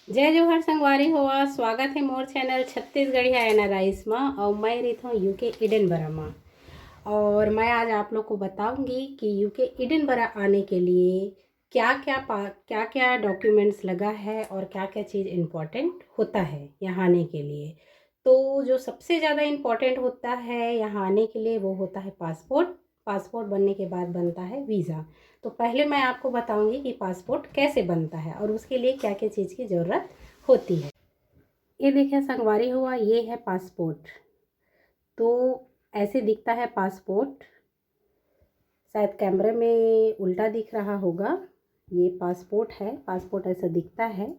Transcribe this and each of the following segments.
जय जोहर संगवारी होआ। स्वागत है मोर चैनल छत्तीसगढ़िया एनआरआईस में। और मैं रही हूँ यूके एडिनबरा में। और मैं आज आप लोग को बताऊंगी कि यूके एडिनबरा आने के लिए क्या क्या डॉक्यूमेंट्स लगा है और क्या क्या चीज़ इम्पोर्टेंट होता है यहाँ आने के लिए। तो जो सबसे ज़्यादा इम्पोर्टेंट होता है यहाँ आने के लिए वो होता है पासपोर्ट। पासपोर्ट बनने के बाद बनता है वीज़ा। तो पहले मैं आपको बताऊंगी कि पासपोर्ट कैसे बनता है और उसके लिए क्या क्या चीज़ की ज़रूरत होती है। ये देखिए संगवारी हुआ, ये है पासपोर्ट। तो ऐसे दिखता है पासपोर्ट। शायद कैमरे में उल्टा दिख रहा होगा। ये पासपोर्ट है, पासपोर्ट ऐसा दिखता है।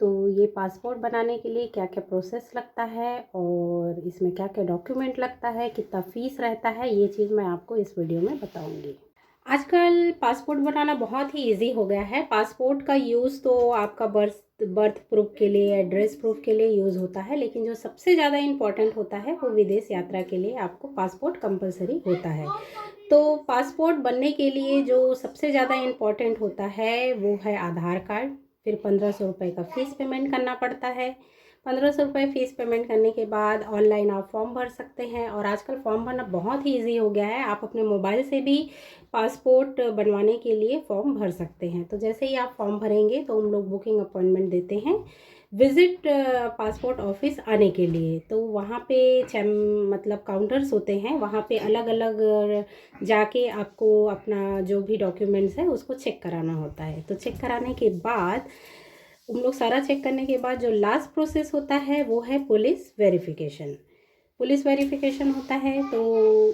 तो ये पासपोर्ट बनाने के लिए क्या क्या प्रोसेस लगता है और इसमें क्या क्या डॉक्यूमेंट लगता है, कितना फ़ीस रहता है, ये चीज़ मैं आपको इस वीडियो में बताऊंगी। आजकल पासपोर्ट बनाना बहुत ही इजी हो गया है। पासपोर्ट का यूज़ तो आपका बर्थ प्रूफ के लिए, एड्रेस प्रूफ के लिए यूज़ होता है, लेकिन जो सबसे ज़्यादा इम्पॉर्टेंट होता है वो विदेश यात्रा के लिए आपको पासपोर्ट कंपलसरी होता है। तो पासपोर्ट बनने के लिए जो सबसे ज़्यादा इम्पॉर्टेंट होता है वो है आधार कार्ड। फिर 1500 रुपये का फ़ीस पेमेंट करना पड़ता है। 1500 रुपये फ़ीस पेमेंट करने के बाद ऑनलाइन आप फॉर्म भर सकते हैं। और आजकल फॉर्म भरना बहुत ही ईजी हो गया है। आप अपने मोबाइल से भी पासपोर्ट बनवाने के लिए फॉर्म भर सकते हैं। तो जैसे ही आप फॉर्म भरेंगे तो हम लोग बुकिंग अपॉइंटमेंट देते हैं विज़िट पासपोर्ट ऑफिस आने के लिए। तो वहाँ पे मतलब काउंटर्स होते हैं, वहाँ पे अलग अलग जाके आपको अपना जो भी डॉक्यूमेंट्स है उसको चेक कराना होता है। तो चेक कराने के बाद उन लोग सारा चेक करने के बाद जो लास्ट प्रोसेस होता है वो है पुलिस वेरिफिकेशन। पुलिस वेरिफिकेशन होता है तो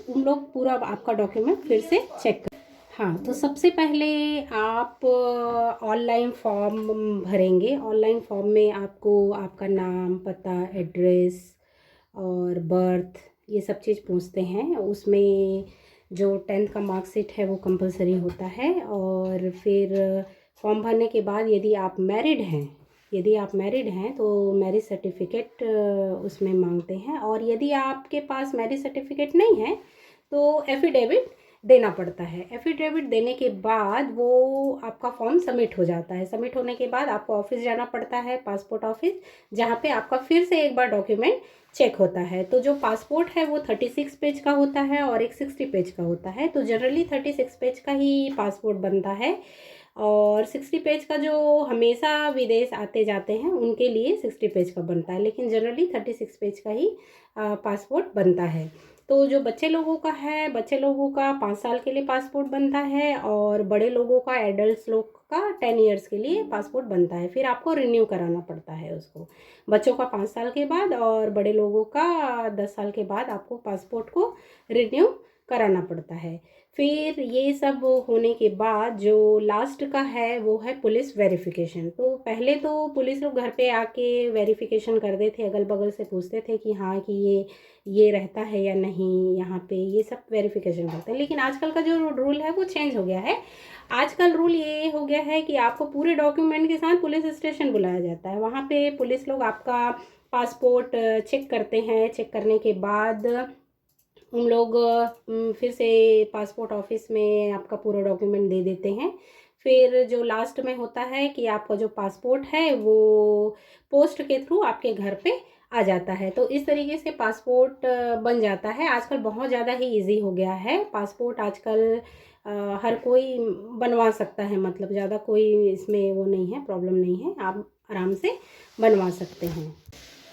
उन लोग पूरा आपका डॉक्यूमेंट फिर से चेक कर। हाँ, तो सबसे पहले आप ऑनलाइन फॉर्म भरेंगे। ऑनलाइन फॉर्म में आपको आपका नाम, पता, एड्रेस और बर्थ, ये सब चीज़ पूछते हैं। उसमें जो 10th का मार्कशीट है वो कंपलसरी होता है। और फिर फॉर्म भरने के बाद यदि आप मैरिड हैं तो मैरिज सर्टिफिकेट उसमें मांगते हैं। और यदि आपके पास मैरिज सर्टिफिकेट नहीं है तो एफिडेविट देना पड़ता है। एफिडेविट देने के बाद वो आपका फॉर्म सबमिट हो जाता है। सबमिट होने के बाद आपको ऑफिस जाना पड़ता है, पासपोर्ट ऑफिस, जहाँ पे आपका फिर से एक बार डॉक्यूमेंट चेक होता है। तो जो पासपोर्ट है वो 36 पेज का होता है और एक 60 पेज का होता है। तो जनरली 36 पेज का ही पासपोर्ट बनता है। और 60 पेज का जो हमेशा विदेश आते जाते हैं उनके लिए 60 पेज का बनता है, लेकिन जनरली 36 पेज का ही पासपोर्ट बनता है। तो जो बच्चे लोगों का है, बच्चे लोगों का 5 साल के लिए पासपोर्ट बनता है। और बड़े लोगों का, एडल्ट लोग का 10 ईयर्स के लिए पासपोर्ट बनता है। फिर आपको रिन्यू कराना पड़ता है उसको। बच्चों का 5 साल के बाद और बड़े लोगों का 10 साल के बाद आपको पासपोर्ट को रिन्यू कराना पड़ता है। फिर ये सब होने के बाद जो लास्ट का है वो है पुलिस वेरिफिकेशन। तो पहले तो पुलिस लोग घर पे आके वेरिफिकेशन करते थे, अगल बगल से पूछते थे कि हाँ कि ये रहता है या नहीं यहाँ पे, ये सब वेरिफिकेशन करते हैं। लेकिन आजकल का जो रूल है वो चेंज हो गया है। आजकल रूल ये हो गया है कि आपको पूरे डॉक्यूमेंट के साथ पुलिस स्टेशन बुलाया जाता है। वहाँ पे पुलिस लोग आपका पासपोर्ट चेक करते हैं। चेक करने के बाद उन लोग फिर से पासपोर्ट ऑफिस में आपका पूरा डॉक्यूमेंट दे देते हैं। फिर जो लास्ट में होता है कि आपका जो पासपोर्ट है वो पोस्ट के थ्रू आपके घर पे आ जाता है। तो इस तरीके से पासपोर्ट बन जाता है। आजकल बहुत ज़्यादा ही इजी हो गया है पासपोर्ट। आजकल हर कोई बनवा सकता है, मतलब ज़्यादा कोई इसमें वो नहीं है, प्रॉब्लम नहीं है, आप आराम से बनवा सकते हैं।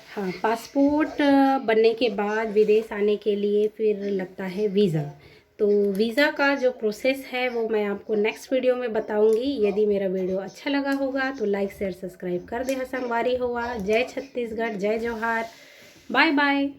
हाँ, पासपोर्ट बनने के बाद विदेश आने के लिए फिर लगता है वीज़ा। तो वीज़ा का जो प्रोसेस है वो मैं आपको नेक्स्ट वीडियो में बताऊंगी। यदि मेरा वीडियो अच्छा लगा होगा तो लाइक शेयर सब्सक्राइब कर दे। संगवारी हुआ। जय छत्तीसगढ़, जय जोहार, बाय बाय।